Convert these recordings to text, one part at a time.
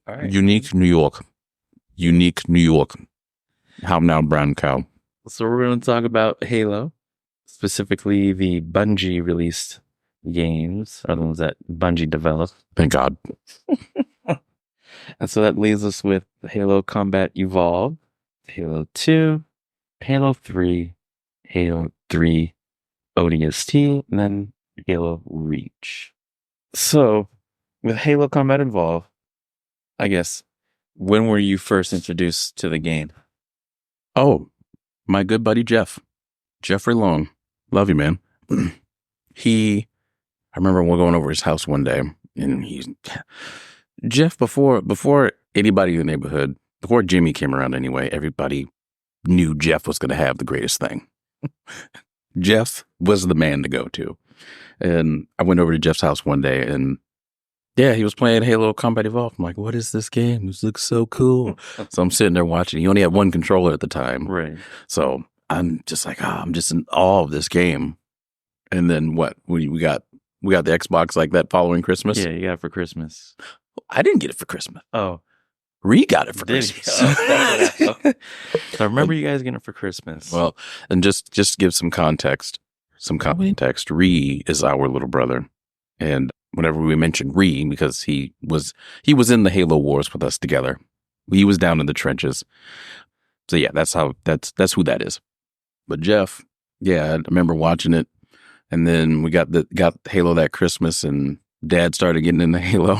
All right. Unique New York. Unique New York. How now, brown cow? So we're going to talk about Halo, specifically the Bungie released games, or the ones that Bungie developed. Thank God. And so that leaves us with Halo Combat Evolved, Halo 2, Halo 3, Halo 3 ODST, and then Halo Reach. So with Halo Combat Evolved, I guess, when were you first introduced to the game? Oh, my good buddy Jeffrey Long. Love you, man. I remember we're going over his house one day, and Jeff, before anybody in the neighborhood, before Jimmy came around anyway, everybody knew Jeff was going to have the greatest thing. Jeff was the man to go to. And I went over to Jeff's house one day, and yeah, he was playing Halo Combat Evolved. I'm like, what is this game? This looks so cool. So I'm sitting there watching. He only had one controller at the time. Right. So I'm just like, I'm just in awe of this game. And then what? We got the Xbox like that following Christmas. Yeah, you got it for Christmas. I didn't get it for Christmas. Oh. Ree got it for Did Christmas. So I remember you guys getting it for Christmas. Well, and just give some context. Ree is our little brother. And whenever we mention Ree, because he was in the Halo Wars with us together. He was down in the trenches. So yeah, that's who that is. But Jeff, yeah, I remember watching it. And then we got Halo that Christmas, and Dad started getting into Halo.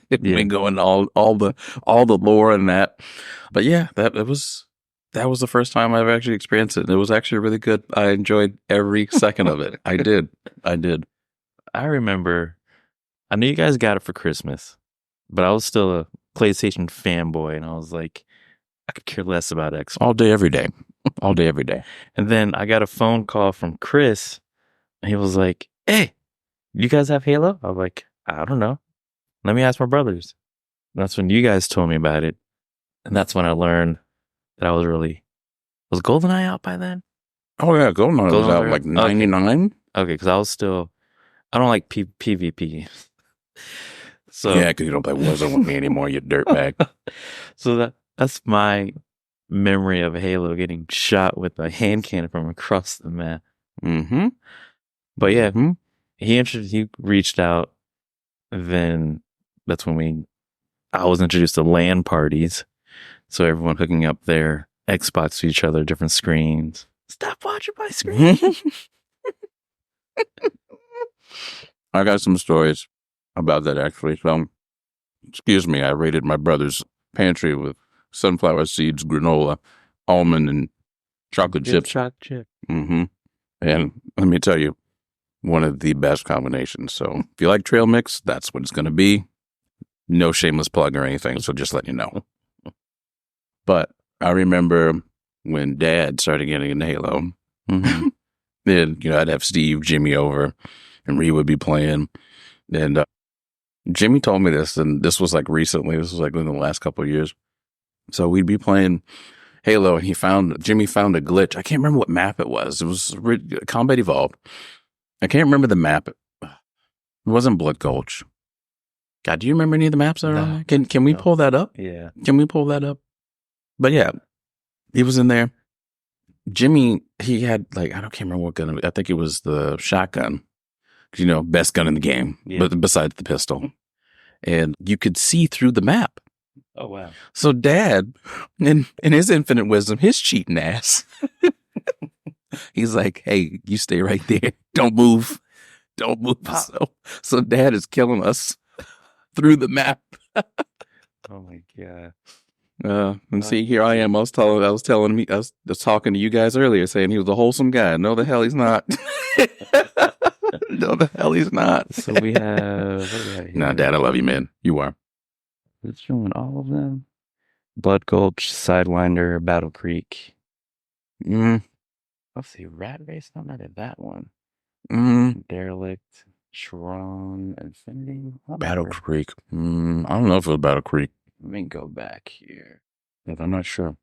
Been going all the lore and that. But yeah, that was the first time I've actually experienced it. It was actually really good. I enjoyed every second of it. I did. I remember, I knew you guys got it for Christmas, but I was still a PlayStation fanboy, and I was like, I could care less about Xbox. All day, every day. All day, every day. And then I got a phone call from Chris, and he was like, hey, you guys have Halo? I was like, I don't know. Let me ask my brothers. And that's when you guys told me about it. And that's when I learned that was GoldenEye out by then? Oh yeah, GoldenEye was out like 99. Okay, because I don't like PvP. So yeah, because you don't play Warzone with me anymore, you dirtbag. So that's my memory of Halo, getting shot with a hand cannon from across the map. Mm-hmm. But yeah, he reached out. Then that's when I was introduced to LAN parties. So everyone hooking up their Xbox to each other, different screens. Stop watching my screen. I got some stories about that actually. So, excuse me, I raided my brother's pantry with sunflower seeds, granola, almond, and chocolate chips. Chocolate chip. Mm-hmm. And let me tell you, one of the best combinations. So if you like trail mix, that's what it's going to be. No shameless plug or anything, so just let you know. But I remember when Dad started getting into Halo, then, I'd have Steve, Jimmy over, and Ree would be playing. And Jimmy told me this, and this was like recently. This was like in the last couple of years. So we'd be playing Halo, and Jimmy found a glitch. I can't remember what map it was. It was Combat Evolved. I can't remember the map. It wasn't Blood Gulch. God, do you remember any of the maps that are on there? Can we pull that up? Yeah. Can we pull that up? But yeah, he was in there. Jimmy, he had I can't remember what gun. I think it was the shotgun. Best gun in the game, but besides the pistol. And you could see through the map. Oh, wow. So Dad, in his infinite wisdom, his cheating ass, he's like, hey, you stay right there. Don't move. Don't move. So Dad is killing us through the map. Oh my God. And see, here I am. I was talking to you guys earlier, saying he was a wholesome guy. No, the hell he's not. No, the hell he's not. So we have. What do we have here? Nah, Dad, I love you, man. You are. It's showing all of them. Blood Gulch, Sidewinder, Battle Creek. Let's see, Rat Race. I'm not at that one. Derelict, Shron, Infinity. Battle Creek. I don't know if it was Battle Creek. Let me go back here. I'm not sure.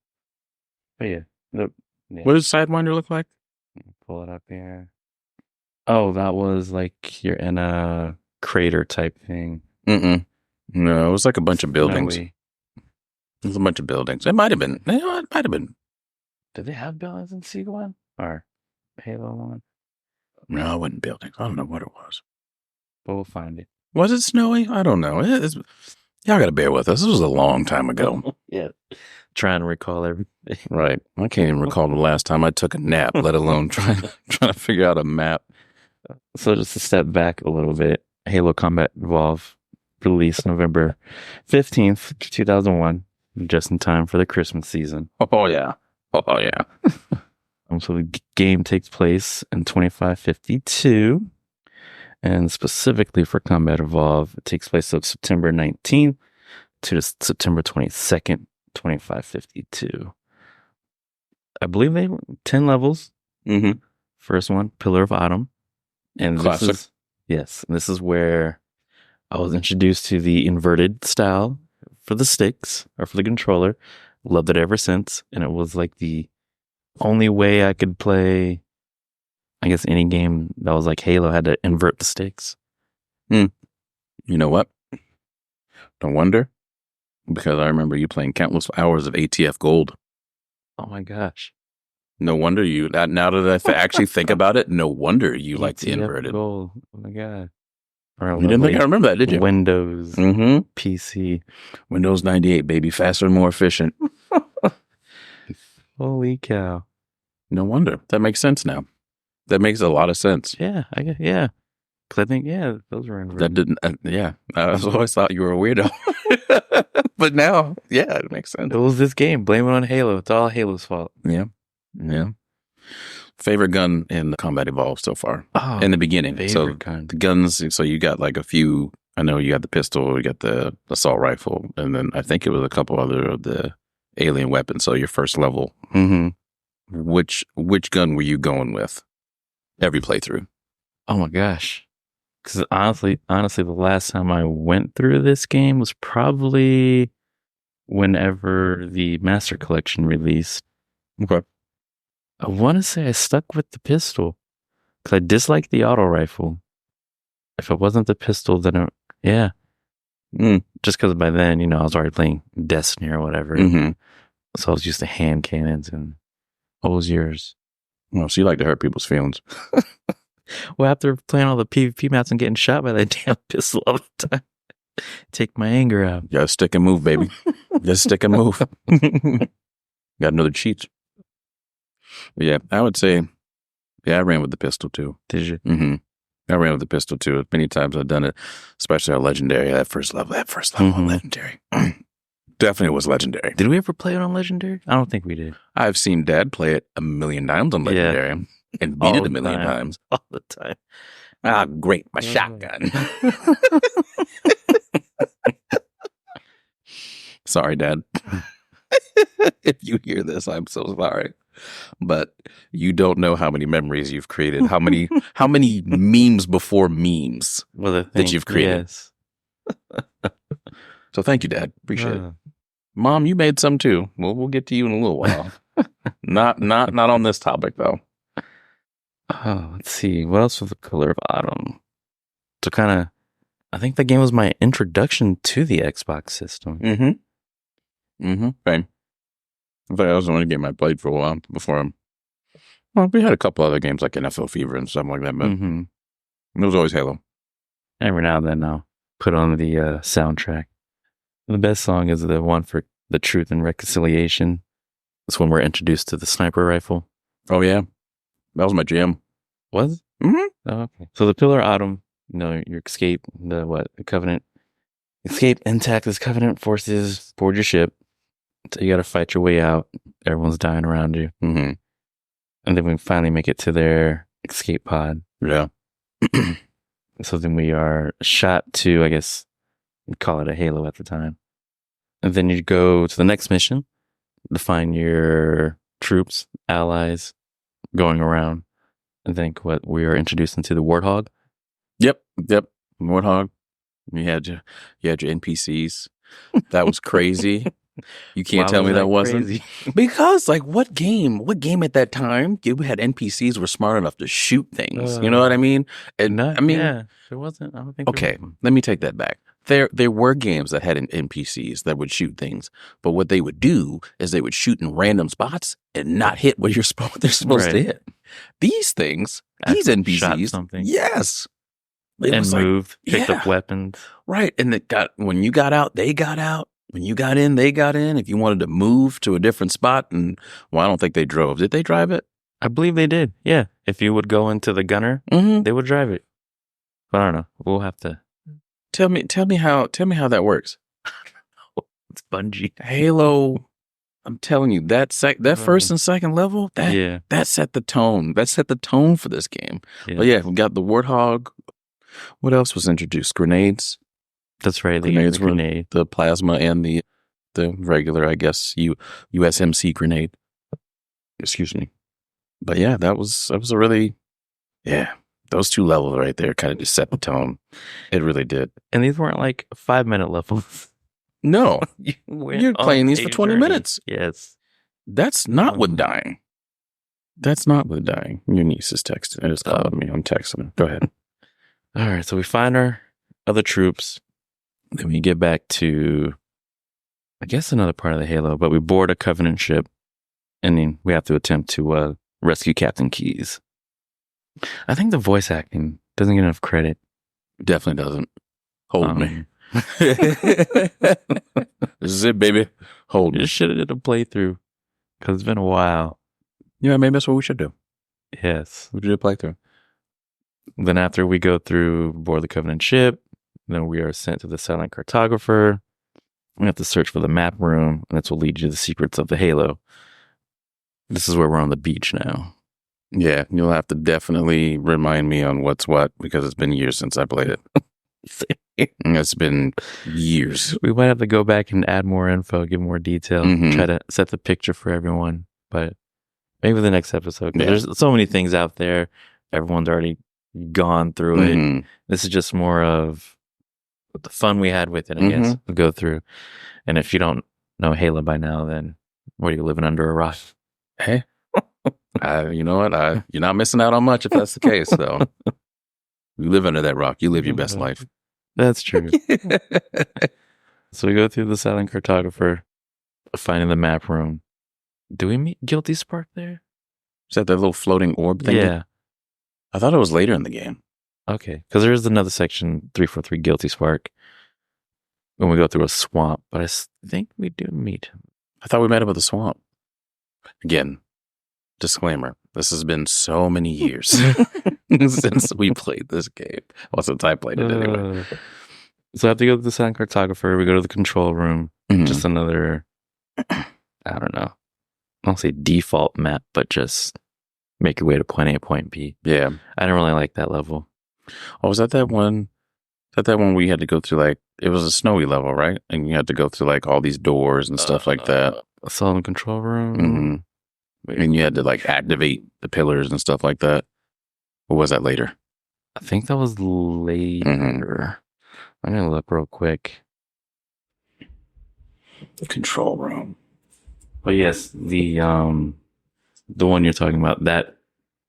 But yeah. What does Sidewinder look like? Pull it up here. Oh, that was like you're in a crater type thing. No, it was like a bunch of buildings. Snowy. It was a bunch of buildings. It might have been. You know, it might have been. Did they have buildings in Seagull 1 or Halo 1? No, it wasn't buildings. I don't know what it was. But we'll find it. Was it snowy? I don't know. Y'all got to bear with us. This was a long time ago. Yeah. Trying to recall everything. Right. I can't even recall the last time I took a nap, let alone trying to figure out a map. So just to step back a little bit, Halo Combat Evolved released November 15th, 2001, just in time for the Christmas season. Oh, yeah. Oh, yeah. So the game takes place in 2552, and specifically for Combat Evolved, it takes place of September 19th to September 22nd, 2552. I believe they were 10 levels. Mm-hmm. First one, Pillar of Autumn. And Classic. this is where I was introduced to the inverted style for the sticks or for the controller. Loved it ever since. And it was like the only way I could play, I guess, any game that was like Halo had to invert the sticks. You know what? No wonder. Because I remember you playing countless hours of ATF Gold. Oh my gosh. No wonder you, now that I actually think about it, no wonder you like the ATF inverted. Gold. Oh my God. You didn't think I remember that, did you? Windows, Mm-hmm. PC. Windows 98, baby. Faster and more efficient. Holy cow. No wonder. That makes sense now. That makes a lot of sense. Yeah, I guess, yeah. Because I think, yeah, those were inverted. That didn't, yeah. I always thought you were a weirdo. But now, yeah, it makes sense. It was this game. Blame it on Halo. It's all Halo's fault. Yeah. Yeah. Favorite gun in the Combat Evolved so far? Oh, in the beginning. favorite gun. The guns, so you got like a few, I know you got the pistol, you got the assault rifle, and then I think it was a couple other of the alien weapons. So your first level. Mm-hmm. Which gun were you going with every playthrough? Oh my gosh. Because honestly, the last time I went through this game was probably whenever the Master Collection released. Okay. I want to say I stuck with the pistol because I disliked the auto rifle. If it wasn't the pistol, then yeah. Just because by then, I was already playing Destiny or whatever. Mm-hmm. So I was used to hand cannons and what was yours? Well, so you like to hurt people's feelings. Well, after playing all the PvP maps and getting shot by that damn pistol all the time, take my anger out. Just stick and move, baby. Just stick and move. Got another cheat. But yeah, I would say, I ran with the pistol too. Did you? Mm-hmm. I ran with the pistol too. Many times I've done it, especially on Legendary. That first level on Legendary. Definitely was Legendary. Did we ever play it on Legendary? I don't think we did. I've seen Dad play it 1,000,000 times on Legendary and beat it 1,000,000 times. All the time. Ah, great. My shotgun. Sorry, Dad. If you hear this, I'm so sorry. But you don't know how many memories you've created, how many memes before memes that you've created. Yes. So thank you, Dad. Appreciate it. Mom, you made some too. We'll get to you in a little while. Not on this topic though. Oh, let's see. What else was the Color of Autumn? So I think that game was my introduction to the Xbox system. Same. In fact, that was the only game I played for a while before. Well, we had a couple other games like NFL Fever and stuff like that, but it was always Halo. Every now and then I'll put on the soundtrack. The best song is the one for The Truth and Reconciliation. It's when we're introduced to the sniper rifle. Oh, yeah. That was my jam. Was it? Mm-hmm. Oh, okay. So the Pillar of Autumn, your escape, the Covenant. Escape intact as Covenant forces board your ship. So you got to fight your way out. Everyone's dying around you. Mm-hmm. And then we finally make it to their escape pod. Yeah. So then we are shot to, I guess, we'd call it a Halo at the time. And then you go to the next mission to find your troops, allies, going around. I think we are introduced into the Warthog. Yep. Warthog. You had your NPCs. That was crazy. You can't tell me that wasn't crazy? Because what game at that time you had NPCs were smart enough to shoot things? You know what I mean? And yeah, there wasn't. I don't think. Okay, let me take that back. There were games that had NPCs that would shoot things, but what they would do is they would shoot in random spots and not hit what they're supposed to Right. hit. These things, these Actually shot NPCs, something. yes, it And was like, moved, picked up yeah. weapons. right. And when you got out, they got out. When you got in, they got in. If you wanted to move to a different spot, and well, I don't think they drove. Did they drive it? I believe they did. Yeah. If you would go into the gunner, Mm-hmm. they would drive it. But I don't know. We'll have to. Tell me how that works. It's Bungie. Halo, I'm telling you, that first and second level, Yeah. that set the tone. That set the tone for this game. Yeah. But yeah, we got the Warthog. What else was introduced? Grenades. That's right. Grenades the were grenade. the plasma and the regular, I guess, USMC grenade. Excuse me. But yeah, that was a really, yeah, those two levels right there kind of just set the tone. It really did. And these weren't like 5-minute levels. No, You're you're playing these for 20 minutes. Yes. That's not with dying. That's not with dying. Your niece is texting. It is calling me. I'm texting her. Go ahead. All right. So we find our other troops. Then we get back to, I guess, another part of the Halo, but we board a Covenant ship. And then we have to attempt to rescue Captain Keyes. I think the voice acting doesn't get enough credit. Definitely doesn't. Hold me. This is it, baby. Hold You me. just should have did a playthrough because it's been a while. Yeah, maybe that's what we should do. Yes. We should do a playthrough. Then after we go through board the Covenant ship, then we are sent to the silent cartographer. We have to search for the map room, and that's what leads you to the secrets of the Halo. This is where we're on the beach now. Yeah, you'll have to definitely remind me on what's what because it's been years since I played it. It's been years. We might have to go back and add more info, give more detail, Mhm. try to set the picture for everyone. But maybe the next episode. 'Cause Yeah. There's so many things out there. Everyone's already gone through it. Mhm. This is just more of the fun we had with it, I guess, to go through. And if you don't know Halo by now, then what are you living under a rock? Hey, you know what? You're not missing out on much if that's the case, though. You live under that rock. You live your best life. That's true. So we go through the silent cartographer, finding the map room. Do we meet Guilty Spark there? Is that little floating orb thing? Yeah. I thought it was later in the game. Okay. Because there is another section, 343 Guilty Spark, when we go through a swamp. But I think we do meet him. I thought we met him at the swamp. Again, disclaimer. This has been so many years since we played this game. Well, since I played it anyway. So I have to go to the silent cartographer. We go to the control room. Mhm. Just another, I don't know. I don't say default map, but just make your way to point A, point B. Yeah. I didn't really like that level. Oh, was that one? Is that one where you had to go through it was a snowy level, right? And you had to go through all these doors and stuff like that. So in the control room. Mm-hmm. Wait, And you had to activate the pillars and stuff like that. Or was that later? I think that was later. Mm-hmm. I'm gonna look real quick. Control room. But yes, the one you're talking about, that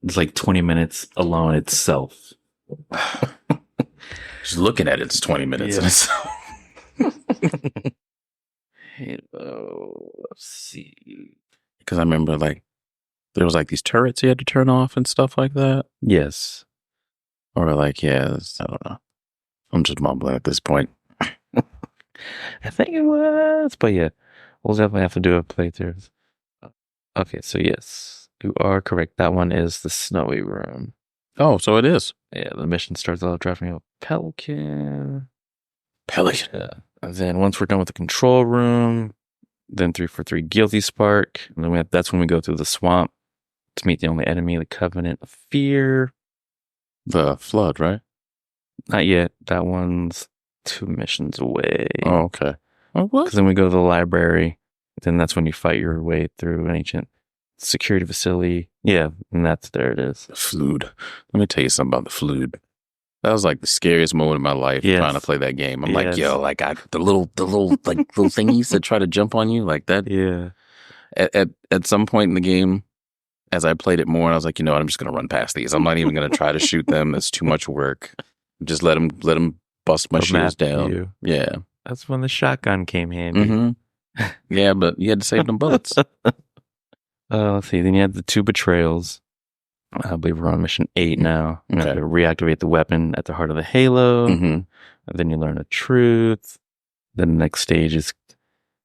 it's like 20 minutes alone itself. Just looking at it's 20 minutes in itself. Halo, let's see. Because I remember there was these turrets you had to turn off and stuff like that. Yes. Or yeah, I don't know. I'm just mumbling at this point. I think it was, but yeah, we'll definitely have to do a playthrough. Okay, so yes, you are correct. That one is the snowy room. Oh, so it is. Yeah, the mission starts out driving a Pelican. Pelican. Yeah. And then once we're done with the control room, then 343 Guilty Spark. And then that's when we go through the swamp to meet the only enemy, the Covenant of Fear. The flood, right? Not yet. That one's 2 missions away. Oh, okay. Oh, what? Because then we go to the library. Then that's when you fight your way through an ancient security facility. Yeah, and there it is. The Flood. Let me tell you something about the Flood. That was the scariest moment of my life trying to play that game. I'm the little little thingies that try to jump on you like that. Yeah. At some point in the game, as I played it more, I was like, I'm just gonna run past these. I'm not even gonna try to shoot them. It's too much work. Just let them bust my The shoes map down. view. Yeah. That's when the shotgun came handy. Mm-hmm. Yeah, but you had to save them bullets. Let's see. Then you had the 2 betrayals. I believe we're on mission 8 now. You have Okay. to reactivate the weapon at the heart of the Halo. Mm-hmm. And then you learn the truth. Then the next stage is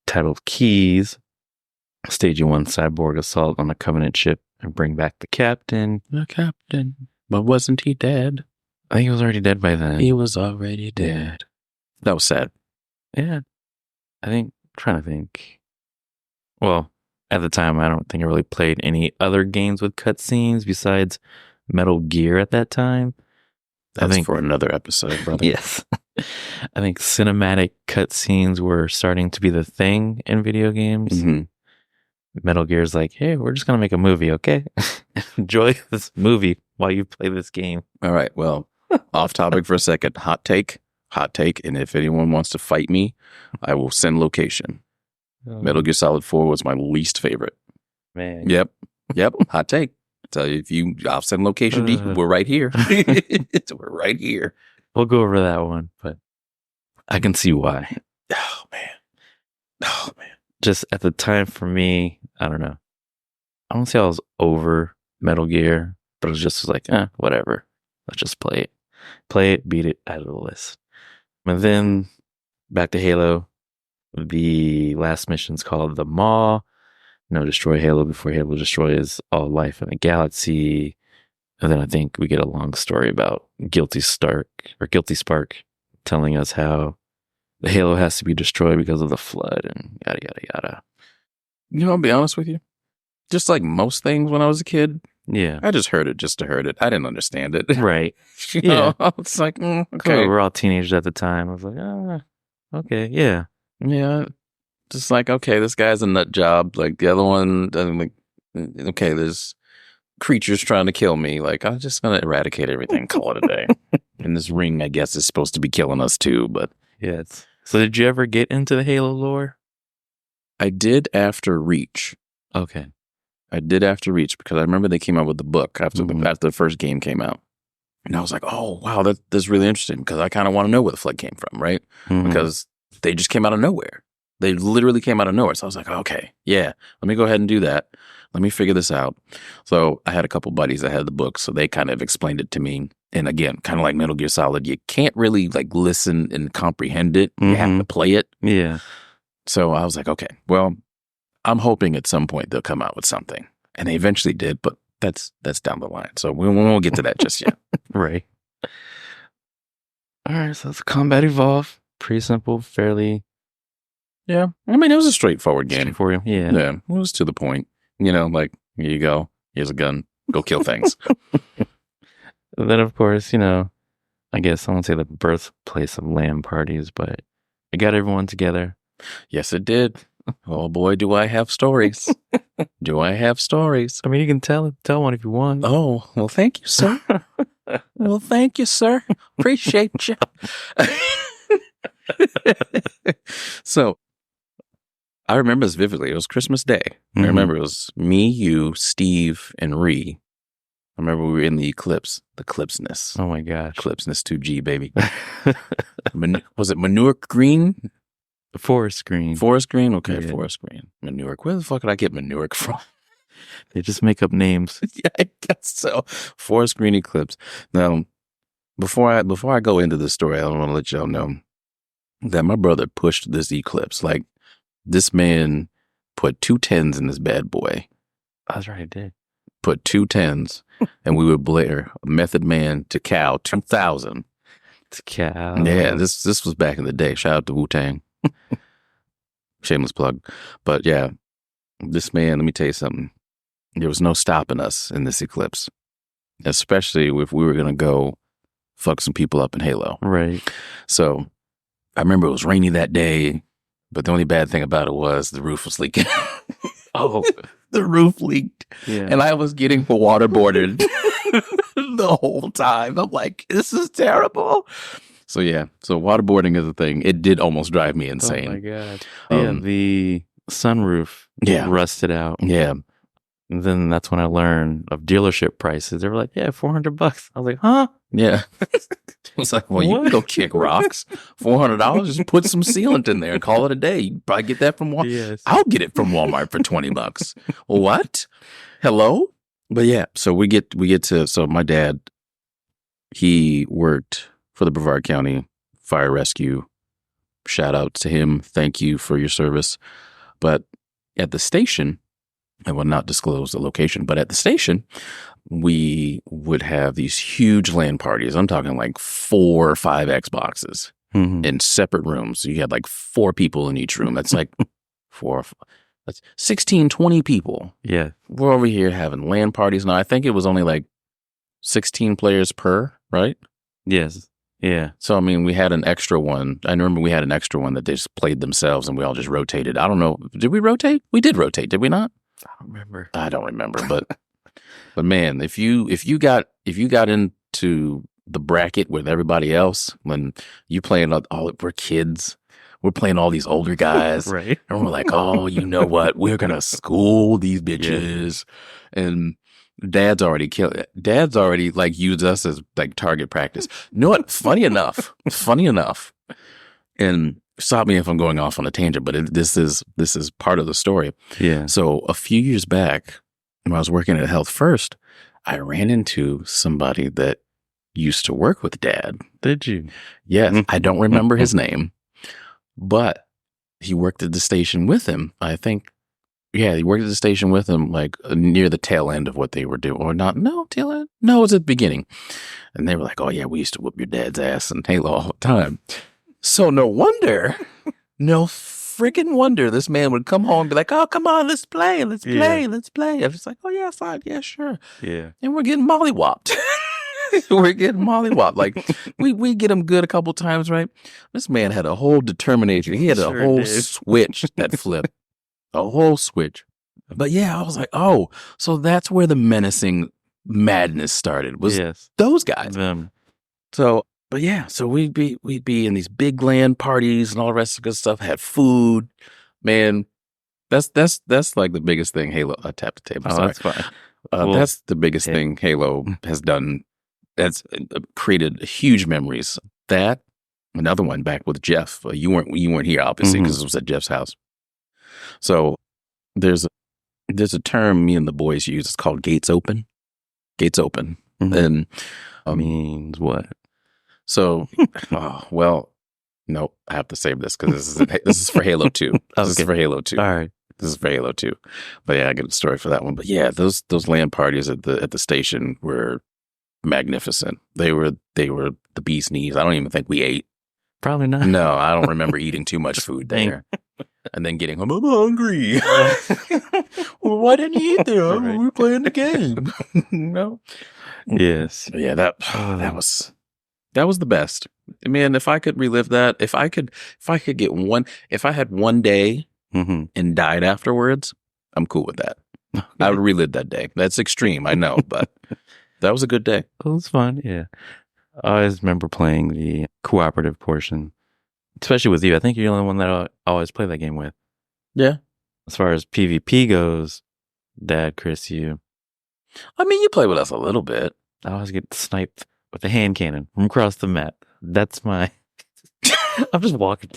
titled Keys. Stage 1, Cyborg assault on a Covenant ship and bring back the captain. The captain. But wasn't he dead? I think he was already dead by then. He was already dead. That was sad. Yeah. Trying to think. Well, at the time, I don't think I really played any other games with cutscenes besides Metal Gear at that time. That's for another episode, brother. Yes. I think cinematic cutscenes were starting to be the thing in video games. Mm-hmm. Metal Gear's like, hey, we're just going to make a movie, okay? Enjoy this movie while you play this game. All right. Well, off topic for a second. Hot take. And if anyone wants to fight me, I will send location. Metal Gear Solid 4 was my least favorite. Man. Yep. Hot take. I tell you, I'll send location. We're right here. We're right here. We'll go over that one, but I can see why. Oh, man. Just at the time for me, I don't know. I don't say I was over Metal Gear, but it was just like, whatever. Let's just play it. Play it, beat it, out of the list. And then back to Halo. The last mission's called The Maw. Destroy Halo before Halo destroys all life in the galaxy. And then I think we get a long story about Guilty Spark telling us how the Halo has to be destroyed because of the flood and yada, yada, yada. I'll be honest with you. Just like most things when I was a kid, yeah, I just heard it just to heard it. I didn't understand it. Right. Yeah. It's like, okay. Cool. We were all teenagers at the time. I was like, okay, yeah. Yeah. Just like, okay, this guy's a nut job. Like the other one doesn't like, okay, there's creatures trying to kill me. Like, I'm just going to eradicate everything, call it a day. And this ring, I guess, is supposed to be killing us too, but. Yeah. So did you ever get into the Halo lore? I did after Reach. Okay. I did after Reach because I remember they came out with the book after the first game came out. And I was like, oh, wow, that's really interesting because I kind of want to know where the flood came from, right? Mm-hmm. Because they just came out of nowhere. They literally came out of nowhere. So I was like, okay, yeah, let me go ahead and do that. Let me figure this out. So I had a couple buddies that had the book, so they kind of explained it to me. And again, kind of like Metal Gear Solid, you can't really like listen and comprehend it. You have to play it. Yeah. So I was like, okay, well, I'm hoping at some point they'll come out with something. And they eventually did, but that's down the line. So we won't get to that just yet. Right. All right, so it's Combat Evolve. Pretty simple, fairly. Yeah. I mean, it was a straightforward game. For you, yeah. Yeah, it was to the point. Like, here you go. Here's a gun. Go kill things. And then, of course, I guess I won't say the birthplace of LAN parties, but it got everyone together. Yes, it did. Oh, boy, do I have stories. Do I have stories? I mean, you can tell one if you want. Oh, well, thank you, sir. Well, thank you, sir. Appreciate you. So, I remember this vividly. It was Christmas Day. Mm-hmm. I remember it was me, you, Steve, and Ree. I remember we were in the Eclipse, the Clipseness. Oh my gosh. Clipseness 2G, baby. Was it Manure Green? Forest Green. Forest Green? Okay, yeah. Forest Green. Manure. Where the fuck did I get Manure from? They just make up names. Yeah, I guess so. Forest Green Eclipse. Now, before I go into this story, I want to let y'all know that my brother pushed this Eclipse. Like, this man put 2 10s in this bad boy. That's right, he did. Put 2 10s, and we would blare Method Man to Cal 2000. To Cal. Yeah, this was back in the day. Shout out to Wu-Tang. Shameless plug. But yeah, this man, let me tell you something. There was no stopping us in this Eclipse, especially if we were going to go fuck some people up in Halo. Right. So I remember it was rainy that day, but the only bad thing about it was the roof was leaking. Oh, the roof leaked. Yeah. And I was getting waterboarded the whole time. I'm like, this is terrible. So yeah, so waterboarding is a thing. It did almost drive me insane. Oh my God. Yeah, the sunroof rusted out. Yeah. And then that's when I learned of dealership prices. They were like, yeah, $400. I was like, huh? Yeah. It's like, well, you can go kick rocks. $400, just put some sealant in there and call it a day. You probably get that from Walmart. Yes. I'll get it from Walmart for $20. What? Hello? But yeah, so we get to, so my dad, he worked for the Brevard County Fire Rescue. Shout out to him. Thank you for your service. But at the station, I will not disclose the location, but at the station, we would have these huge LAN parties. I'm talking like 4 or 5 Xboxes in separate rooms. So you had like 4 people in each room. That's like 4, that's 16, 20 people. Yeah. We're over here having LAN parties. Now, I think it was only like 16 players per, right? Yes. Yeah. So, I mean, we had an extra one. I remember we had an extra one that they just played themselves and we all just rotated. I don't know. Did we rotate? We did rotate, did we not? I don't remember, but man, if you got into the bracket with everybody else, when you playing we're kids, we're playing all these older guys, Right. And we're like, oh, you know what? We're gonna school these bitches, and Dad's already like used us as like target practice. You know what? Funny enough, and stop me if I'm going off on a tangent, but this is part of the story. Yeah. So a few years back, when I was working at Health First, I ran into somebody that used to work with Dad. Did you? Yes. I don't remember his name, but he worked at the station with him. I think, yeah, he worked at the station with him like near the tail end of what they were doing. Or not, no, tail end? No, it was at the beginning. And they were like, oh yeah, we used to whoop your dad's ass in Halo all the time. So no freaking wonder this man would come home and be like, oh, come on, let's play. I was like, oh yeah, fine, yeah, sure. Yeah. And we're getting mollywopped. Like we get him good a couple times, right? This man had a whole determination. He had a whole switch that flipped. A whole switch. But yeah, I was like, oh, so that's where the menacing madness started. Was those guys. Them. So but yeah, so we'd be in these big LAN parties and all the rest of the good stuff. Had food, man. That's like the biggest thing Halo. I tapped the table. Oh, sorry. that's fine. That's the biggest thing Halo has done. That's created huge memories. That another one back with Jeff. You weren't here obviously because it was at Jeff's house. So there's a term me and the boys use. It's called gates open. Gates open, and means what? So, well, nope. I have to save this because this is for Halo 2. This is for Halo 2. All right, this is for Halo 2. But yeah, I get a story for that one. But yeah, those LAN parties at the station were magnificent. They were the bee's knees. I don't even think we ate. Probably not. No, I don't remember eating too much food there. And then getting home, I'm hungry. Well, why didn't you eat there? Right. We were playing the game. No. Yes. Yeah, that was the best. I mean, if I could relive that, if I had one day and died afterwards, I'm cool with that. Okay. I would relive that day. That's extreme, I know, but that was a good day. It was fun, yeah. I always remember playing the cooperative portion, especially with you. I think you're the only one that I always play that game with. Yeah. As far as PvP goes, Dad, Chris, you. I mean, you play with us a little bit. I always get sniped with a hand cannon from across the map. That's my... I'm just walking.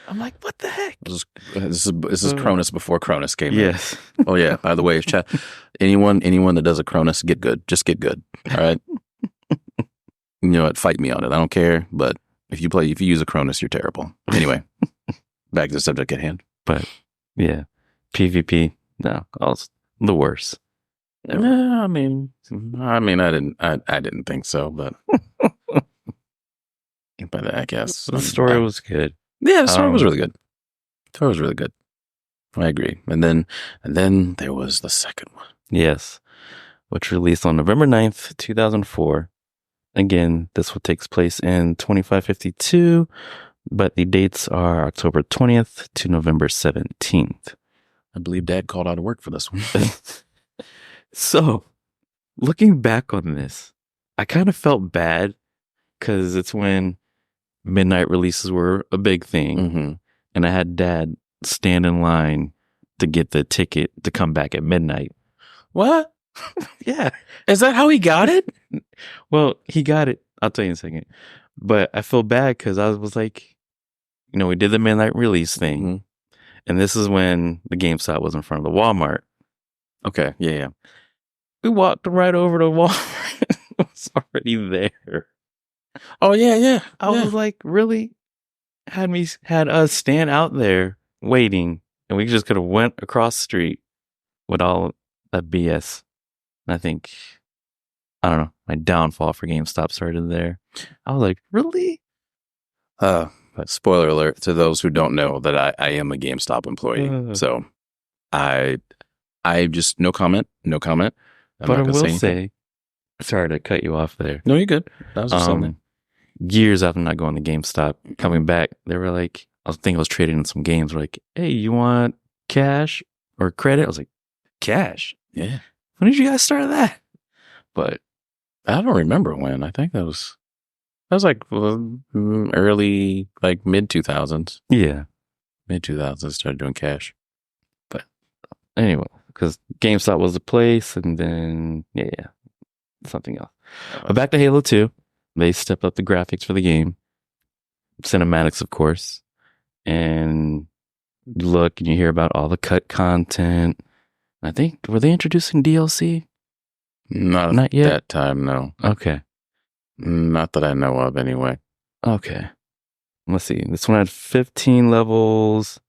I'm like, what the heck? This is Cronus before Cronus came in. Yes. Oh, yeah. By the way, chat, anyone that does a Cronus, get good. Just get good. All right? You know what? Fight me on it. I don't care. But if you use a Cronus, you're terrible. Anyway, back to the subject at hand. But yeah, PvP, no, the worst. No, I mean, I didn't think so, but I guess the story was good. Yeah, the story was really good. The story was really good. I agree. And then there was the second one. Yes, which released on November 9th, 2004. Again, this one takes place in 2552, but the dates are October 20th to November 17th. I believe Dad called out of work for this one. So, looking back on this, I kind of felt bad because it's when midnight releases were a big thing, and I had Dad stand in line to get the ticket to come back at midnight. What? Yeah. Is that how he got it? Well, he got it. I'll tell you in a second. But I feel bad because I was like, we did the midnight release thing. Mm-hmm. And this is when the GameStop was in front of the Walmart. Okay. Yeah. We walked right over to Walmart. It was already there. Oh, yeah. I was like, really? Had us stand out there waiting, and we just could have went across the street with all that BS. And I think, I don't know, my downfall for GameStop started there. I was like, really? Spoiler alert to those who don't know that I am a GameStop employee. So I just no comment. I'm but not I gonna will say anything. say, sorry to cut you off there. No, you're good. That was just something. Years after not going to GameStop, coming back, they were like, I was trading in some games. We're like, hey, you want cash or credit? I was like, cash? Yeah. When did you guys start that? But I don't remember when. I think that was like early, like mid 2000s. Yeah. Mid 2000s started doing cash. But anyway, because GameStop was the place, and then, yeah, something else. But back to Halo 2. They stepped up the graphics for the game. Cinematics, of course. And you look and you hear about all the cut content. I think, were they introducing DLC? Not yet. That time, no. Okay. Not that I know of, anyway. Okay. Let's see. This one had 15 levels.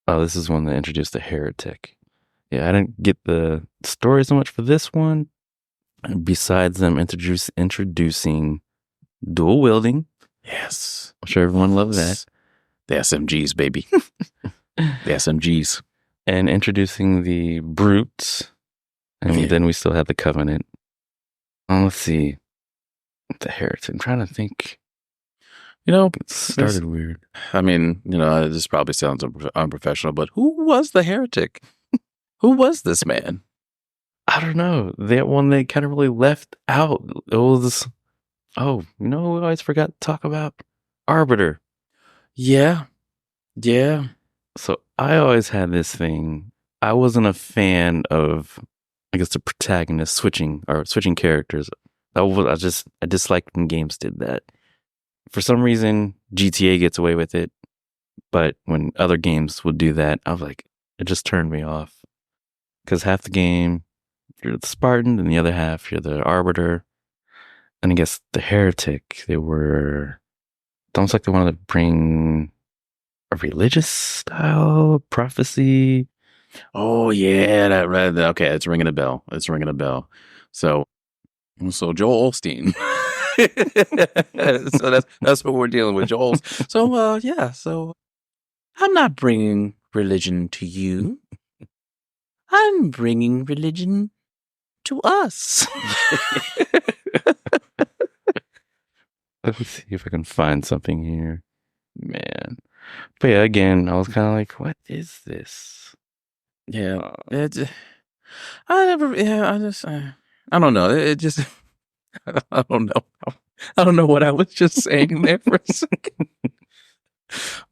Oh, this is one that introduced the heretic. Yeah, I didn't get the story so much for this one. Besides them introducing dual-wielding. Yes. I'm sure everyone loves that. The SMGs, baby. The SMGs. And introducing the brutes. And then we still have the Covenant. Let's see. The heretic. I'm trying to think. It started weird. I mean, this probably sounds unprofessional, but who was the heretic? Who was this man? I don't know. That one they kind of really left out. It was, we always forgot to talk about Arbiter. Yeah. So I always had this thing. I wasn't a fan of, I guess, the protagonist switching characters. I disliked when games did that. For some reason, GTA gets away with it, but when other games would do that, I was like, it just turned me off. Because half the game, you're the Spartan, and the other half, you're the Arbiter. And I guess the Heretic, they were almost like they wanted to bring a religious style prophecy. Oh, yeah, that right. Okay, it's ringing a bell. So Joel Osteen. So that's what we're dealing with, Joel. So so I'm not bringing religion to you. I'm bringing religion to us. Let me see if I can find something here. Man. But yeah, again, I was kind of like, what is this? Yeah. I don't know. It just, I don't know. I don't know what I was just saying there for a second.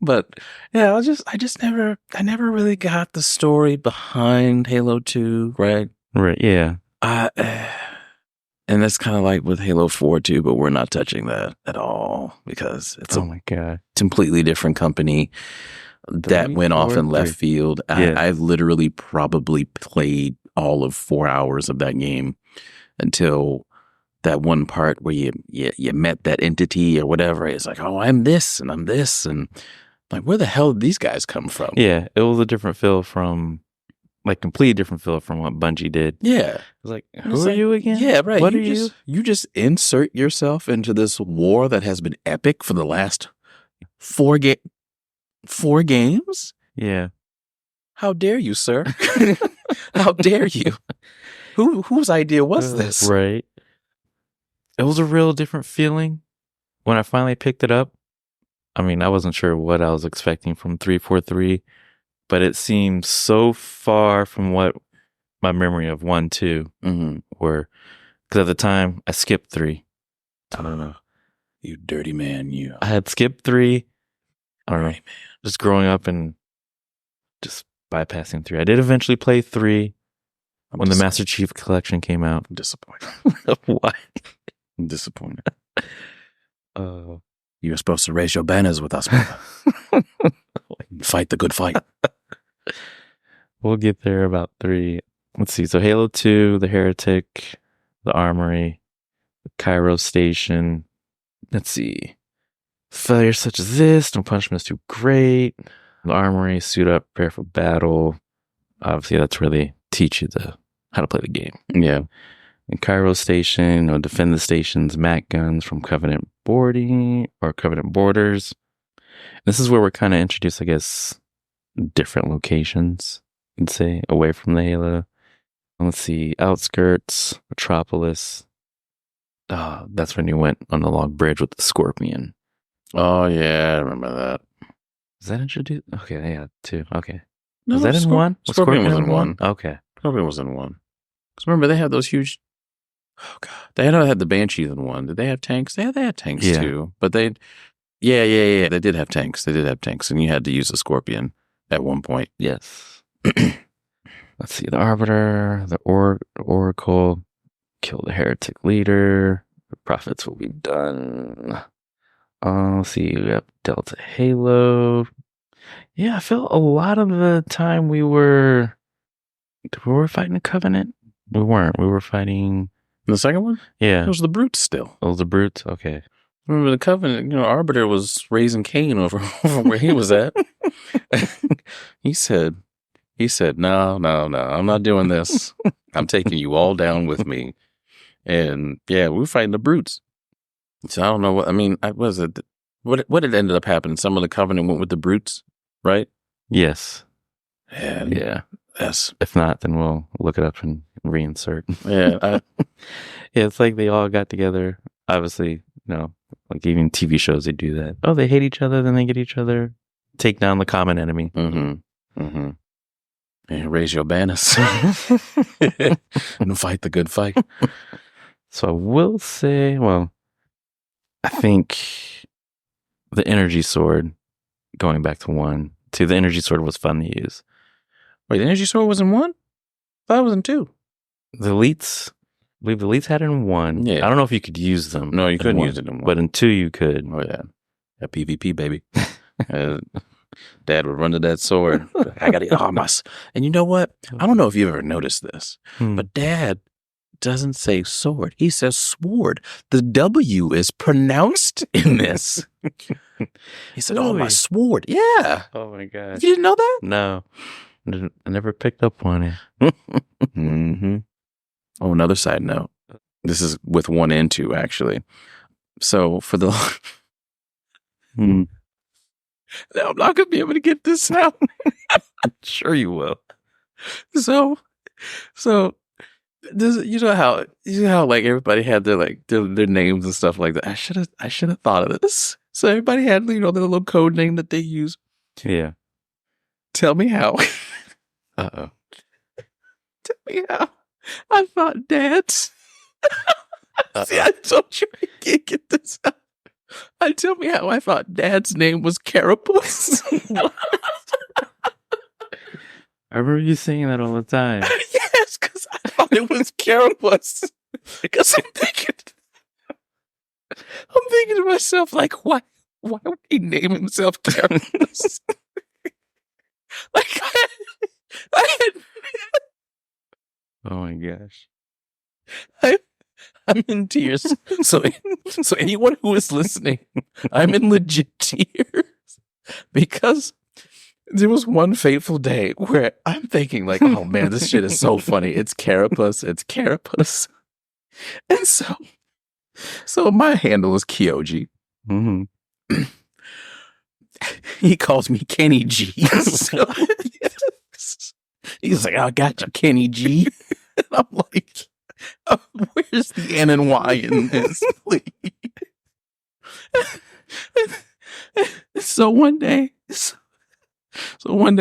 But yeah, I never really got the story behind Halo 2, right? Right, yeah. And that's kind of like with Halo 4 too, but we're not touching that at all because it's my God, completely different company that went off in left field. Yeah. I've literally probably played all of 4 hours of that game until that one part where you met that entity or whatever. It's like, oh, I'm this and I'm this, and like, where the hell did these guys come from? Yeah, it was a different feel from, like, completely different feel from what Bungie did. Yeah, it was like, who are you again? Yeah, right. What are you? You just insert yourself into this war that has been epic for the last 4 games. Yeah. How dare you, sir? How dare you? Whose idea was this? Right. It was a real different feeling when I finally picked it up. I mean, I wasn't sure what I was expecting from 343, but it seemed so far from what my memory of 1, 2 were. Because at the time, I skipped 3. I don't know. You dirty man, you. I had skipped 3. I don't know. Man. Just growing up and just bypassing 3. I did eventually play 3. when the Master Chief Collection came out. I'm disappointed. Why? I'm disappointed. You were supposed to raise your banners with us, brother. Fight the good fight. We'll get there about 3. Let's see. So Halo 2, the Heretic, the Armory, the Cairo Station. Let's see. Failures such as this, no punishment is too great. The Armory, suit up, prepare for battle. Obviously, that's where they teach you how to play the game. Yeah. In Cairo Station, defend the station's MAC guns from Covenant boarding or Covenant borders. This is where we're kind of introduced, I guess, different locations, you'd say, away from the Halo. Let's see, outskirts, Metropolis. That's when you went on the long bridge with the Scorpion. Oh, yeah, I remember that. Is that introduced? Okay, yeah, 2. Okay. No, Was that in 1? Scorpion was in 1. Okay. Scorpion was in 1. Because remember, they had those huge... Oh, God. They had the Banshees in 1. Did they have tanks? They had tanks, too. But they... Yeah. They did have tanks. And you had to use the Scorpion at one point. Yes. Let's see. The Arbiter, the Oracle, kill the Heretic leader. The Prophets will be done. Let's see. We have Delta Halo. Yeah, I feel a lot of the time we were fighting a Covenant. We weren't. We were fighting... The second one? Yeah. It was the Brutes still. It was the Brutes? Okay. Remember the Covenant, Arbiter was raising Cain over where he was at. He said, no, I'm not doing this. I'm taking you all down with me. And yeah, we were fighting the Brutes. So I don't know what what had ended up happening? Some of the Covenant went with the Brutes, right? Yes. Yeah. Yes. If not, then we'll look it up and reinsert. Yeah. Yeah, it's like they all got together. Obviously, like even TV shows, they do that. Oh, they hate each other, then they get each other, take down the common enemy. Mm-hmm. Mm-hmm. And raise your banners. And fight the good fight. So I will say, I think the energy sword, going back to 1, 2, the energy sword was fun to use. Wait, the energy sword was in 1? I thought it was in 2. The elites, I believe the elites had it in 1. Yeah. I don't know if you could use them. No, you couldn't use it in 1. But in 2, you could. Oh, yeah. Yeah, PvP, baby. Dad would run to that sword. I got to, and you know what? I don't know if you've ever noticed this, but Dad doesn't say sword. He says sword. The W is pronounced in this. He said, Really? Oh, my sword. Yeah. Oh, my gosh. You didn't know that? No. I never picked up on it. Mm-hmm. Oh, another side note. This is with 1 and 2, actually. So for the... Now I'm not going to be able to get this out. Sure you will. So this, you know how like everybody had their names and stuff like that. I should have thought of this. So everybody had their little code name that they use. Yeah. Tell me how. Uh-oh. Tell me how. I thought Dad's. See, I told you I can't get this out. Tell me how I thought Dad's name was Carapace. I remember you saying that all the time. Yes, because I thought it was Carapace. Because I'm thinking to myself, like, why would he name himself Carapace? Like, I had Oh my gosh. I'm in tears. So anyone who is listening, I'm in legit tears because there was one fateful day where I'm thinking like, oh man, this shit is so funny. It's Carapace. And so my handle is Kyoji. Mm-hmm. He calls me Kenny G. So, yes. He's like, I got you, Kenny G. And I'm like, oh, where's the N and Y in this, please? So one day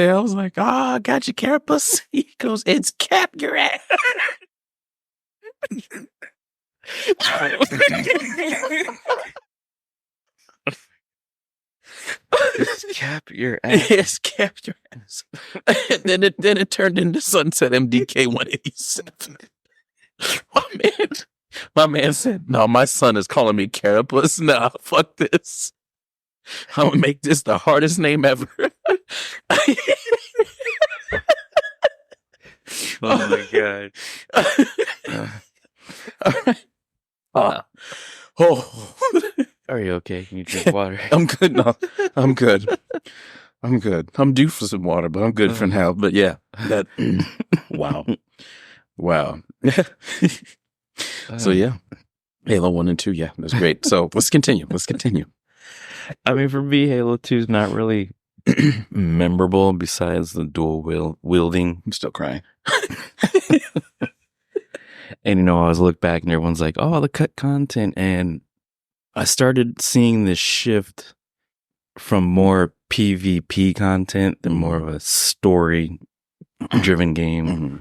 I was like, I got you, Carapace. He goes, it's Cap your ass. Just cap your ass. Yes, cap your ass. And then it turned into Sunset MDK 187. My man said, "No, my son is calling me Carapace. Nah, fuck this. I'm gonna make this the hardest name ever." Oh my god. All right. Oh. Are you okay? Can you drink water? I'm good. No, I'm good. I'm good. I'm due for some water, but I'm good for now. But yeah, that. Wow. So yeah, Halo 1 and 2. Yeah, that's great. So let's continue. I mean, for me, Halo 2 is not really memorable besides the dual wielding. I'm still crying. And, I always look back and everyone's like, oh, the cut content. And I started seeing this shift from more PvP content than more of a story-driven game. Mm-hmm.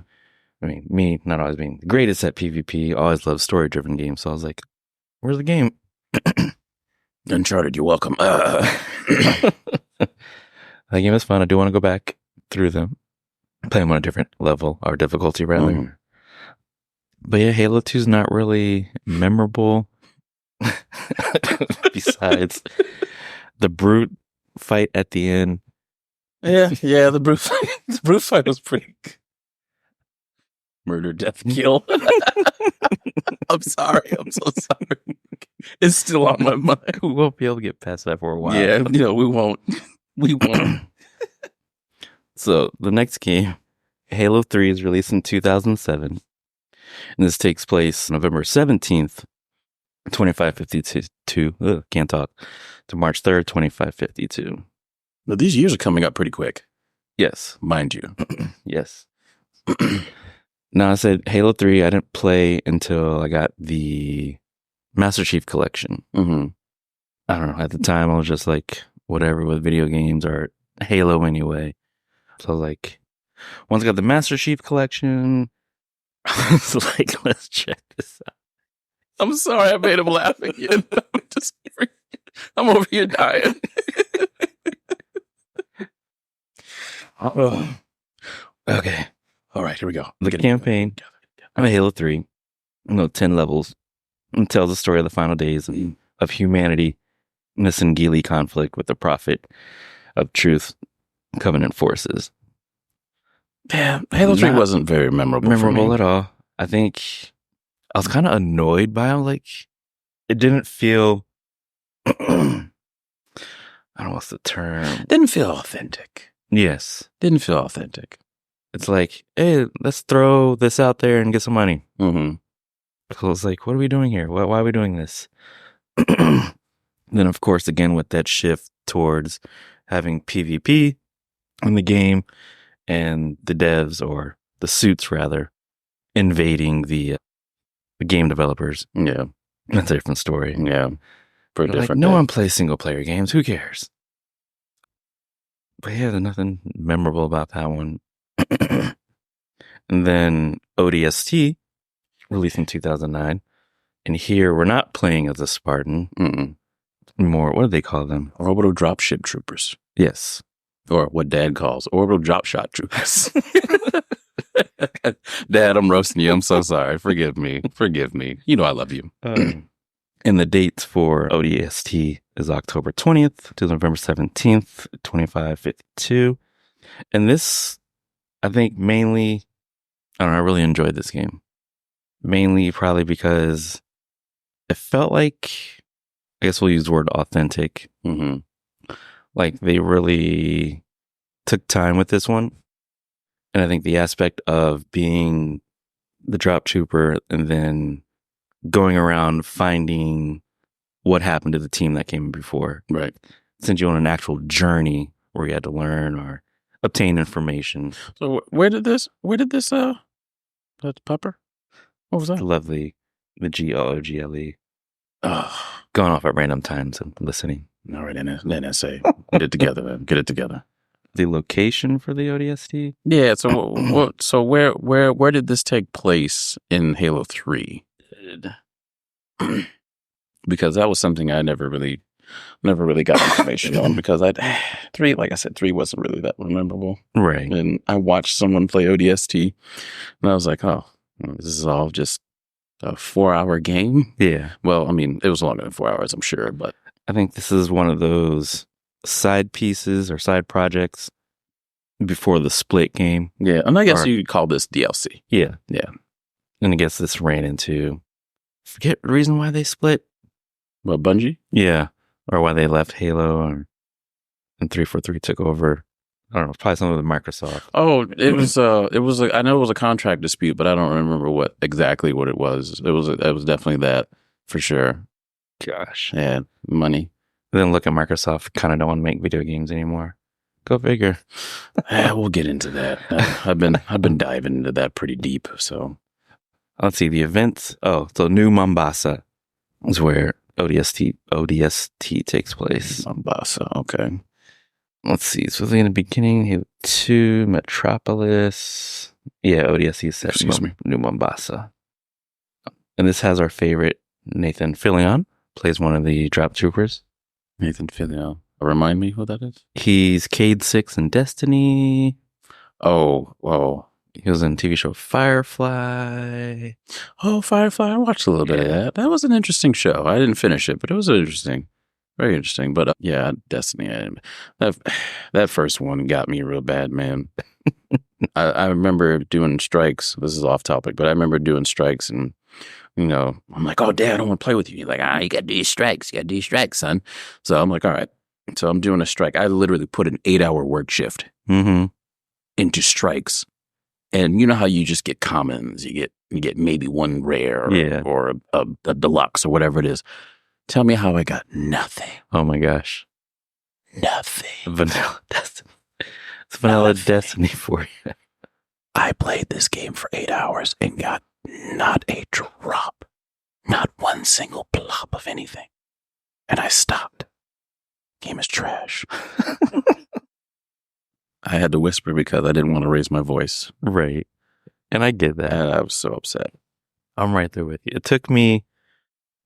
I mean, me not always being the greatest at PvP, always loved story-driven games. So I was like, where's the game? Uncharted, you're welcome. The game is fun. I do want to go back through them, play them on a different level or difficulty, rather. Mm. But yeah, Halo 2 is not really memorable. Besides the brute fight at the end. Yeah, the brute fight was pretty good. Murder, death, kill. I'm sorry. I'm so sorry. It's still on my mind. We won't be able to get past that for a while. Yeah, we won't. We won't. So the next game, Halo 3, is released in 2007. And this takes place November 17th, 2552. Can't talk. To March 3rd, 2552. Now, these years are coming up pretty quick. Yes. Mind you. Yes. Now, I said Halo 3, I didn't play until I got the Master Chief Collection. Mm-hmm. I don't know. At the time, I was just like, whatever with video games or Halo anyway. So I was like, once I got the Master Chief Collection, I was like, let's check this out. I'm sorry I made him laugh again. I'm over here dying. Okay. All right, here we go. The campaign of Halo 3, 10 levels, and tells the story of the final days of humanity in the Singili conflict with the Prophet of Truth Covenant forces. Yeah, Halo 3 wasn't very memorable for me. At all. I think I was kind of annoyed by it. Like, it didn't feel... I don't know what's the term. Didn't feel authentic. Yes. Didn't feel authentic. It's like, hey, let's throw this out there and get some money. Mm-hmm. So it's like, what are we doing here? Why are we doing this? Then, of course, again, with that shift towards having PvP in the game and the devs, or the suits rather, invading the game developers. Yeah. That's a different story. Yeah. For a different like, no one plays single player games. Who cares? But yeah, there's nothing memorable about that one. And then ODST, released in 2009. And here we're not playing as a Spartan. Mm-mm. More, what do they call them? Orbital dropship troopers. Yes. Or what Dad calls orbital drop shot troopers. Dad, I'm roasting you. I'm so sorry. Forgive me. You know I love you. And the date for ODST is October 20th to November 17th, 2552. And this, I think mainly, I don't know, I really enjoyed this game. Mainly probably because it felt like, I guess we'll use the word authentic. Mm-hmm. Like, they really took time with this one. And I think the aspect of being the drop trooper and then going around finding what happened to the team that came before. Right. Sent you on an actual journey where you had to learn or obtain information. So where did this that pupper? What was that? The GOOGLE. Oh. Going off at random times and listening. All right, NSA. Get it together, man. Get it together. The location for the ODST? Yeah, so where did this take place in Halo 3? Because that was something I never really never really got information on because three, like I said, three wasn't really that memorable. Right. And I watched someone play ODST, and I was like, oh, this is all just a 4-hour game. Yeah. Well, I mean, it was longer than 4 hours, I'm sure, but I think this is one of those side pieces or side projects before the split game. yeah. And I guess you could call this DLC. Yeah. Yeah. And I guess this ran into, forget the reason why they split. Well, Bungie? Yeah. Or why they left Halo and 343 took over. I don't know, probably something with Microsoft. Oh, it was I know it was a contract dispute, but I don't remember what it was. It was definitely that for sure. Gosh. Yeah, money. And then look at Microsoft, kind of don't want to make video games anymore. Go figure. Yeah, we'll get into that. I've been diving into that pretty deep. So let's see the events. Oh, so New Mombasa is where ODST takes place. Mombasa, okay. Let's see. So in the beginning, Halo 2, Metropolis. Yeah, ODST is set in New Mombasa. And this has our favorite Nathan Fillion, plays one of the drop troopers. Nathan Fillion. Remind me who that is? He's Cade 6 in Destiny. Oh, whoa. He was in the TV show Firefly. Oh, Firefly. I watched a little bit of that. That was an interesting show. I didn't finish it, but it was interesting. Very interesting. But yeah, Destiny. That first one got me real bad, man. I remember doing strikes. This is off topic, but I remember doing strikes and, I'm like, oh, Dad, I don't want to play with you. You're like, you got to do your strikes. You got to do your strikes, son. So I'm like, all right. So I'm doing a strike. I literally put an 8-hour work shift into strikes. And you know how you just get commons, you get maybe one rare or a deluxe or whatever it is. Tell me how I got nothing. Oh my gosh. Nothing. Vanilla Destiny. It's Vanilla Destiny for you. I played this game for 8 hours and got not a drop. Not one single plop of anything. And I stopped. Game is trash. I had to whisper because I didn't want to raise my voice. Right. And I get that. And I was so upset. I'm right there with you. It took me,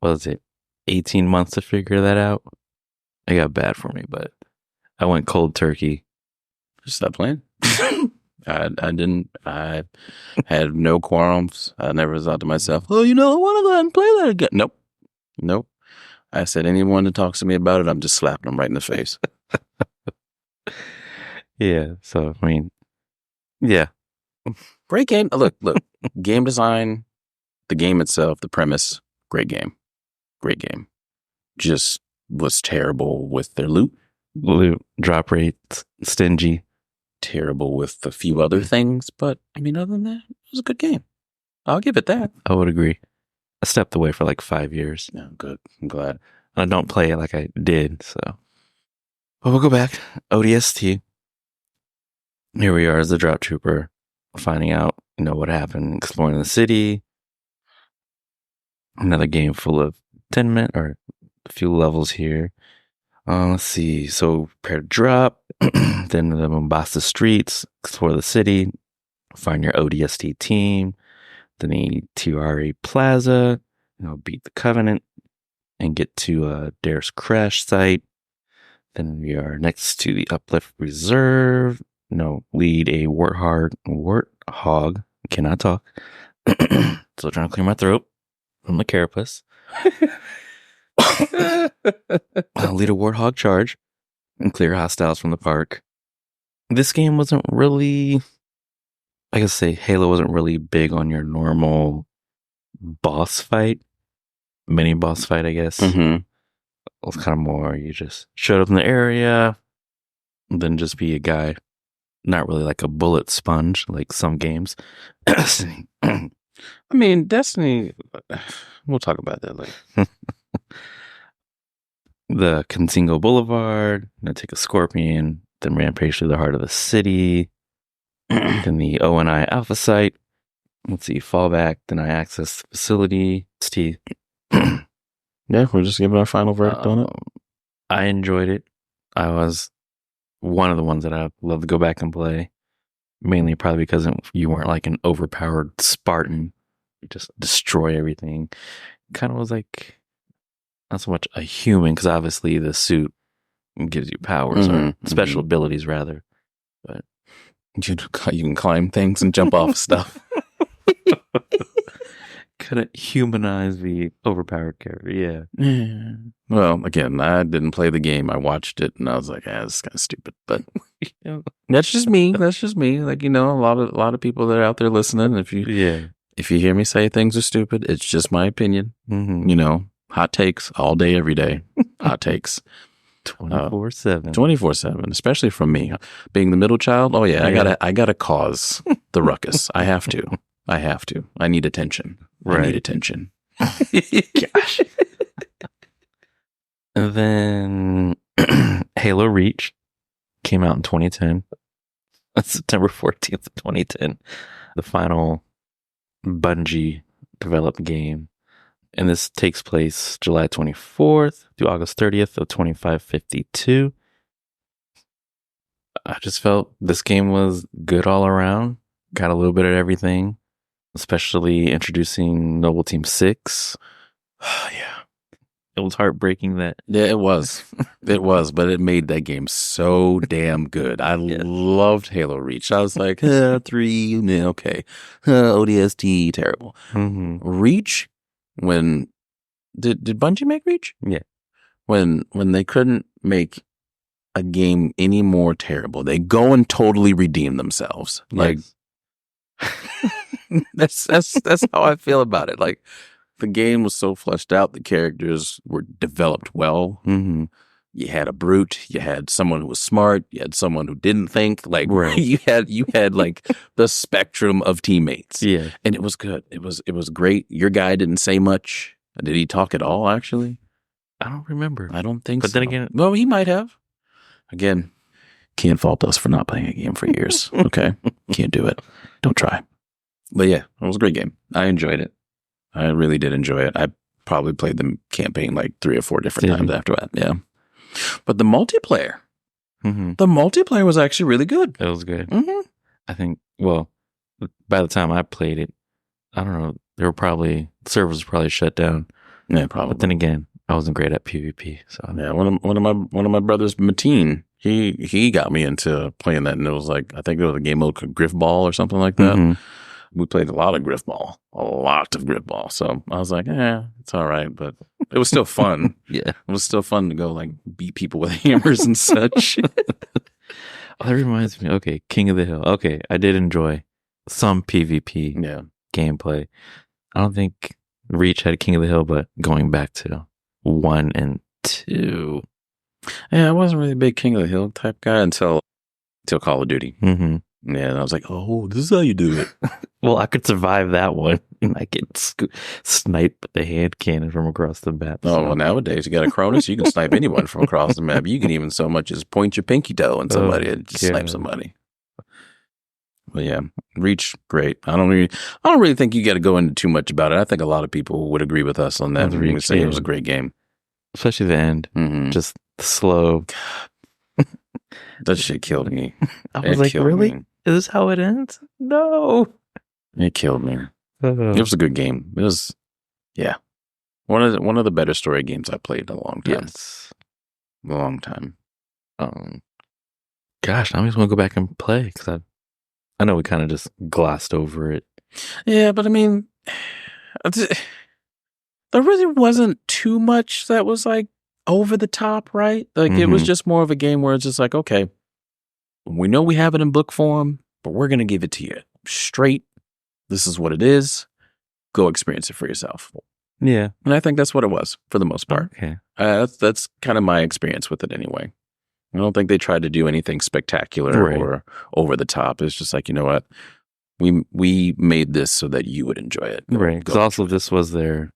18 months to figure that out? It got bad for me, but I went cold turkey. Just stop playing. I didn't. I had no qualms. I never thought to myself, oh, I want to go ahead and play that again. Nope. I said, anyone that talks to me about it, I'm just slapping them right in the face. Yeah. So, I mean, yeah. Great game. Look, game design, the game itself, the premise, great game. Great game. Just was terrible with their loot. Drop rates, stingy. Terrible with a few other things. But, I mean, other than that, it was a good game. I'll give it that. I would agree. I stepped away for like 5 years. Yeah, good. I'm glad. I don't play it like I did, so. But we'll go back. ODST. Here we are as the drop trooper, finding out, what happened, exploring the city. Another game full of 10-minute or a few levels here. Let's see. So prepare to drop, then the Mombasa streets, explore the city, find your ODST team, then the Tiare Plaza, beat the Covenant, and get to Dare's crash site. Then we are next to the Uplift Reserve. Lead a warthog. Cannot talk. Still trying to clear my throat from the carapace. I'll lead a warthog charge and clear hostiles from the park. This game wasn't really, I guess Halo wasn't really big on your normal boss fight, mini boss fight, I guess. It was kind of more, you just showed up in the area, and then just be a guy. Not really like a bullet sponge like some games. I mean, Destiny, we'll talk about that later. The Consingo Boulevard, take a Scorpion, then rampage through the heart of the city, then the ONI Alpha site. Let's see, fallback, deny access to facility. Yeah, we're just giving our final verdict on it. I enjoyed it. I was one of the ones that I love to go back and play. Mainly probably because you weren't like an overpowered Spartan. You just destroy everything. Kind of was like not so much a human, because obviously the suit gives you powers or special abilities, rather. But you can climb things and jump off stuff. Couldn't humanize the overpowered character. Yeah. Well, again, I didn't play the game. I watched it and I was like, this is kind of stupid. But that's just me. That's just me. Like, a lot of people that are out there listening. If you hear me say things are stupid, it's just my opinion. Hot takes all day, every day. Hot takes. 24/7. 24/7, especially from me. Being the middle child, I gotta cause the ruckus. I have to. I need attention. Right. I need attention. Gosh. And then Halo Reach came out in 2010. That's September 14th of 2010. The final Bungie developed game. And this takes place July 24th through August 30th of 2552. I just felt this game was good all around. Got a little bit of everything, especially introducing Noble Team 6. Yeah. It was heartbreaking that. Yeah, it was. It was, but it made that game so damn good. I loved Halo Reach. I was like, 3, okay. ODST, terrible. Reach, when did Bungie make Reach? Yeah. When they couldn't make a game any more terrible, they go and totally redeem themselves. Like that's how I feel about it. Like, the game was so fleshed out, the characters were developed well. You had a brute, you had someone who was smart, you had someone who didn't think. Like, you had like the spectrum of teammates. Yeah. And it was good. It was great. Your guy didn't say much. Did he talk at all, actually? I don't remember. I don't think so. But then again, well, he might have. Again, can't fault us for not playing a game for years. Okay? Can't do it. Don't try. But yeah, it was a great game. I enjoyed it. I really did enjoy it. I probably played the campaign like 3 or 4 different times after that. Yeah. But the multiplayer was actually really good. It was good. I think, well, by the time I played it, I don't know, servers were probably shut down. Yeah, probably. But then again, I wasn't great at PvP. So yeah, one of my brothers, Mateen, he got me into playing that, and it was like, I think there was a game mode called Griffball or something like that. We played a lot of Griffball. So I was like, it's all right, but it was still fun. Yeah. It was still fun to go like beat people with hammers and such. That reminds me. Okay, King of the Hill. Okay, I did enjoy some PvP gameplay. I don't think Reach had King of the Hill, but going back to 1 and 2. Yeah, I wasn't really a big King of the Hill type guy until Call of Duty. Yeah, and I was like, oh, this is how you do it. Well, I could survive that one. I could snipe the hand cannon from across the map. Oh, well, nowadays you got a Cronus, you can snipe anyone from across the map. You can even so much as point your pinky toe and somebody and just snipe somebody. But yeah, Reach, great. I don't really think you got to go into too much about it. I think a lot of people would agree with us on that. We would say it was a great game, especially the end. Just slow. That shit killed me. I was like, really? Is this how it ends? No. It killed me. It was a good game. It was, one of the better story games I played in a long time. Yes. A long time. Gosh, I just want to go back and play, because I know we kind of just glossed over it. Yeah, but I mean, there really wasn't too much that was like over the top, right? Like, it was just more of a game where it's just like, okay, we know we have it in book form, but we're going to give it to you straight. This is what it is. Go experience it for yourself. Yeah. And I think that's what it was for the most part. Okay. That's kind of my experience with it anyway. I don't think they tried to do anything spectacular or over the top. It's just like, you know what? We made this so that you would enjoy it. Right. Because also this was their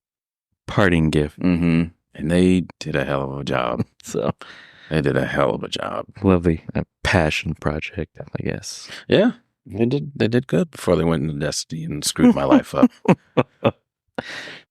parting gift. And they did a hell of a job. So they did a hell of a job. Lovely passion project, I guess. Yeah. They did good before they went into Destiny and screwed my life up.